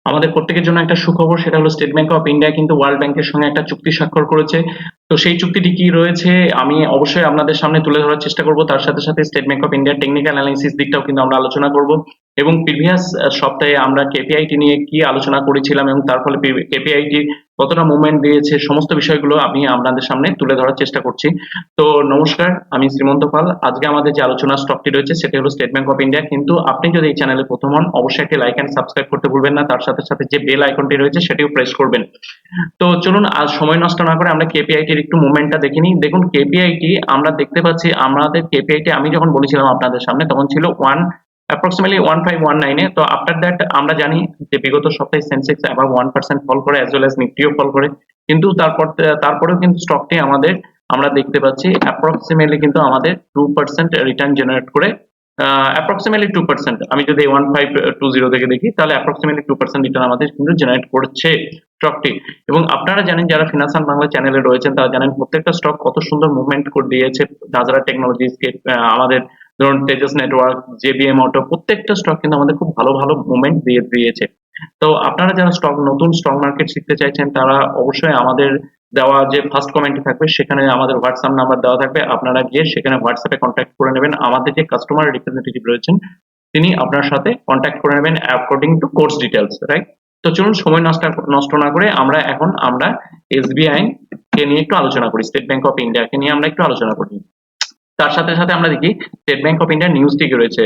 আমাদের প্রত্যেকের জন্য একটা সুখবর, সেটা হলো স্টেট ব্যাংক অফ ইন্ডিয়া কিন্তু ওয়ার্ল্ড ব্যাংকের সঙ্গে একটা চুক্তি স্বাক্ষর করেছে। তো সেই চুক্তিটি কি রয়েছে আমি অবশ্যই আপনাদের সামনে তুলে ধরার চেষ্টা করব। তার সাথে সাথে স্টেট ব্যাংক অফ ইন্ডিয়ার টেকনিক্যাল অ্যানালিসিস দিকটাও কিন্তু আমরা আলোচনা করব এবং প্রিভিয়াস সপ্তাহে আমরা কেপিআইটি নিয়ে কি আলোচনা করেছিলাম এবং তার ফলে কেপিআইটি কতটা মুভমেন্ট দিয়েছে, সমস্ত বিষয়গুলো আমি আপনাদের সামনে তুলে ধরার চেষ্টা করছি। তো নমস্কার, আমি শ্রীমন্ত পাল। আজকে আমাদের যে আলোচনা স্টকটি রয়েছে সেটি হলো স্টেট ব্যাংক অফ ইন্ডিয়া। কিন্তু আপনি যদি এই চ্যানেলে প্রথম হন, অবশ্যই একটি লাইক এন্ড সাবস্ক্রাইব করতে ভুলবেন না। তার সাথে সাথে যে বেল আইকনটি রয়েছে সেটিও প্রেস করবেন। তো চলুন আজ সময় নষ্ট না করে আমরা কেপিআইটির একটু মুভমেন্টটা দেখে নিই। দেখুন কেপিআইটি আমরা দেখতে পাচ্ছি, আমাদের কেপিআইটি আমি যখন বলেছিলাম আপনাদের সামনে তখন ছিল approximately 1519 এ। তো আফটার দ্যাট আমরা জানি যে বিগত সপ্তাহে সেন্সেক্স অ্যাবাভ 1% ফল করে, অ্যাজ ওয়েল অ্যাজ নিফটিও ফল করে। কিন্তু তারপরেও কিন্তু স্টকটি আমাদের আমরা দেখতে পাচ্ছি অ্যাপ্রক্সিমেটলি কিন্তু আমাদের 2% রিটার্ন জেনারেট করে, অ্যাপ্রক্সিমেটলি 2%। আমি যদি 1520 থেকে দেখি তাহলে অ্যাপ্রক্সিমেটলি 2% রিটার্ন আমাদের কিন্তু জেনারেট করছে স্টকটি। এবং আপনারা জানেন যারা ফিনান্সাল বাংলা চ্যানেলে রয়েছেন তারা জানেন প্রত্যেকটা স্টক কত সুন্দর মুভমেন্ট করে দিয়েছে। নাজরা টেকনোলজিস, আমাদের ধরুন তেজস নেটওয়ার্ক, জেবিএম অটো, প্রত্যেকটা স্টক কিন্তু আমাদের খুব ভালো ভালো মুভমেন্ট দিয়েছে। তো আপনারা যারা নতুন স্টক মার্কেট শিখতে চাইছেন তারা অবশ্যই আমাদের দেওয়া যে ফার্স্ট কমেন্টে থাকবে সেখানে আমাদের হোয়াটসঅ্যাপ নাম্বার দেওয়া থাকবে। আপনারা গিয়ে সেখানে হোয়াটসঅ্যাপে কন্ট্যাক্ট করে নেবেন। আমাদের যে কাস্টমার রিপ্রেজেন্টেটিভ রয়েছেন তিনি আপনার সাথে কন্ট্যাক্ট করে নেবেন according to course details, right? তো চলুন সময় নষ্ট না করে আমরা এসবিআই কে নিয়ে একটু আলোচনা করি, স্টেট ব্যাংক অফ ইন্ডিয়াকে নিয়ে আমরা একটু আলোচনা করি। তার সাথে সাথে আমরা দেখি স্টেট ব্যাংক অফ ইন্ডিয়ার নিউজটি কি রয়েছে।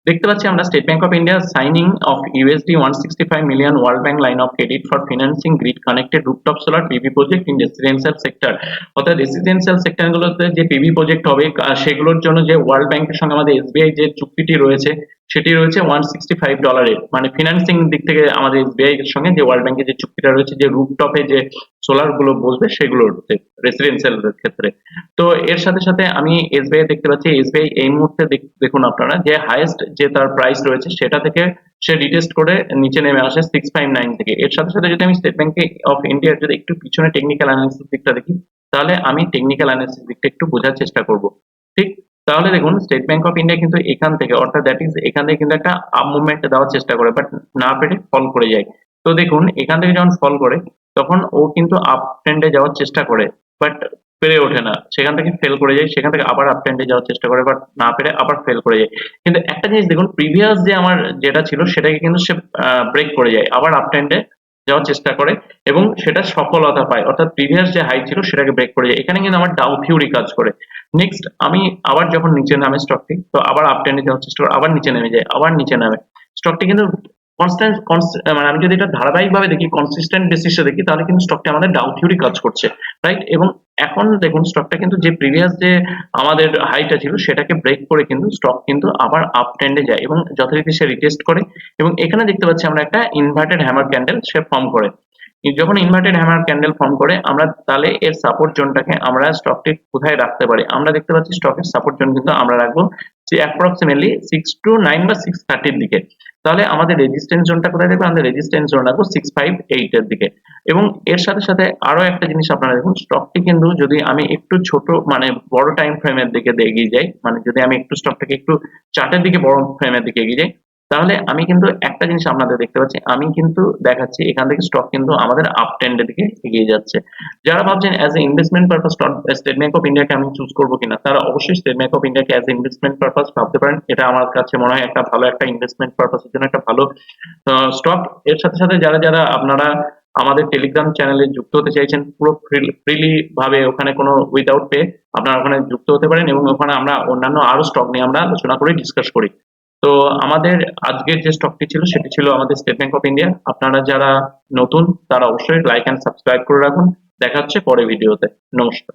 দেখতে পাচ্ছি আমরা state bank of India signing off USD 165 million world bank line of credit for financing grid connected rooftop solar PV project in residential sector. অর্থাৎ রেসিডেন্সিয়াল সেক্টরগুলোতে যে পিভি প্রজেক্ট হবে সেগুলোর জন্য যে ওয়ার্ল্ড ব্যাংকের সঙ্গে আমাদের এসবিআই যে চুক্তিটি রয়েছে সেটি রয়েছে $165। মানে ফিনান্সিং দিক থেকে আমাদের এসবিআই এর সঙ্গে যে ওয়ার্ল্ড ব্যাংকের যে চুক্তিটা রয়েছে, যে রুফটপে যে সোলার গুলো বসবে সেগুলোতে রেসিডেন্সিয়াল ক্ষেত্রে। তো এর সাথে সাথে আমি এসবিআই দেখতে পাচ্ছি, এসবিআই এই মুহূর্তে দেখুন আপনারা যে হাইয়েস্ট যে তার প্রাইস রয়েছে সেটা থেকে সে রিটেস্ট করে নিচে নেমে আসে 659 থেকে। এর সাথে সাথে যদি আমি স্টেট ব্যাংক অফ ইন্ডিয়ার যদি একটু পিছনে টেকনিক্যাল অ্যানালিসিস দিকটা দেখি তাহলে আমি টেকনিক্যাল অ্যানালিসিস দিকটা একটু বোঝার চেষ্টা করব। ঠিক, তাহলে দেখুন স্টেট ব্যাংক অফ ইন্ডিয়া কিন্তু এখান থেকে, অর্থাৎ দ্যাট ইজ এখান থেকে কিন্তু একটা আপ মুভমেন্ট দেওয়ার চেষ্টা করে, বাট না পেরে ফল করে যায়। তো দেখুন এখান থেকে যখন ফল করে তখন ও কিন্তু আপ ট্রেন্ডে যাওয়ার চেষ্টা করে, বাট পেরে ওঠে না, সেখান থেকে ফেল করে যায়। সেখান থেকে আবার আপ ট্রেন্ডে যাওয়ার চেষ্টা করে, বাট না পেরে আবার ফেল করে যায়। কিন্তু একটা জিনিস দেখুন, প্রিভিয়াস যে আমার যেটা ছিল সেটাকে কিন্তু সে ব্রেক করে যায়, আবার আপ ট্রেন্ডে যাওয়ার চেষ্টা করে এবং সেটা সফলতা পায়। অর্থাৎ প্রিভিয়াস যে হাই ছিল সেটাকে ব্রেক করে যায়। এখানে কিন্তু আমার ডাউ থিওরি কাজ করে। নেক্সট আমি আবার যখন নিচে নামে স্টকটি, তো আবার আপ ট্রেন্ডে যাওয়ার চেষ্টা করে, আবার নিচে নেমে যায়, আবার নিচে নামে। স্টকটি কিন্তু মানে আমি যদি এটা ধারাবাহিকভাবে দেখি, কনসিস্টেন্ট বেসিসে দেখি, তাহলে কিন্তু স্টকটি আমাদের ডাউ থিওরি কাজ করছে, রাইট? এবং এখন দেখুন স্টকটা কিন্তু যে প্রিভিয়াস যে আমাদের হাইটা ছিল সেটাকে ব্রেক করে কিন্তু স্টক কিন্তু আবার আপ ট্রেন্ডে যায় এবং যথারীতি সে রিটেস্ট করে। এবং এখানে দেখতে পাচ্ছি আমরা একটা ইনভার্টেড হ্যামার ক্যান্ডেল সে ফর্ম করে। যখন ইনভার্টেড হ্যামার ক্যান্ডেল ফর্ম করে আমরা তাহলে এর সাপোর্ট জোনটাকে আমরা স্টকটি কোথায় রাখতে পারি? আমরা দেখতে পাচ্ছি স্টকের সাপোর্ট জোন কিন্তু আমরা রাখবো যে অ্যাপ্রক্সিমেটলি 629 বা 630 এর দিকে। তাহলে আমাদের রেজিস্ট্যান্স জোনটা কোথায় দেখবো? আমাদের রেজিস্ট্যান্স জোন রাখবো 658 এর দিকে। এবং এর সাথে সাথে আরো একটা জিনিস আপনারা দেখুন, স্টকটি কিন্তু যদি আমি একটু ছোট মানে বড় টাইম ফ্রেমের দিকে এগিয়ে যাই, মানে যদি আমি একটু স্টকটাকে একটু চার্টের দিকে বড় ফ্রেমের দিকে এগিয়ে যাই, তাহলে আমি কিন্তু একটা জিনিস আপনাদের দেখতে পাচ্ছি, আমি কিন্তু দেখাচ্ছি এখান থেকে স্টক কিন্তু আমাদের আপ ট্রেন্ডের দিকে এগিয়ে যাচ্ছে। যারা ভাবছেন as a investment purpose state bank of ইন্ডিয়াকে আমি চুজ করবো কিনা, তারা অবশ্যই স্টেট ব্যাংক অফ ইন্ডিয়াকে অ্যাজ এ ইনভেস্টমেন্ট পারপাস ভাবতে পারেন। এটা আমার কাছে মনে হয় একটা ভালো একটা ইনভেস্টমেন্ট পারপাসের জন্য একটা ভালো স্টক। এর সাথে সাথে যারা আপনারা আমাদের টেলিগ্রাম চ্যানেলে যুক্ত হতে চাইছেন পুরো ফ্রিলি ভাবে, ওখানে কোনো উইদাউট পে আপনারা ওখানে যুক্ত হতে পারেন এবং ওখানে আমরা অন্যান্য আরো স্টক নিয়ে আমরা আলোচনা করে ডিসকাস করি। তো আমাদের আজকের যে স্টকটি ছিল সেটি ছিল আমাদের স্টেট ব্যাংক অফ ইন্ডিয়া। আপনারা যারা নতুন তারা অবশ্যই লাইক এন্ড সাবস্ক্রাইব করে রাখুন। দেখা হচ্ছে পরের ভিডিওতে। নমস্কার।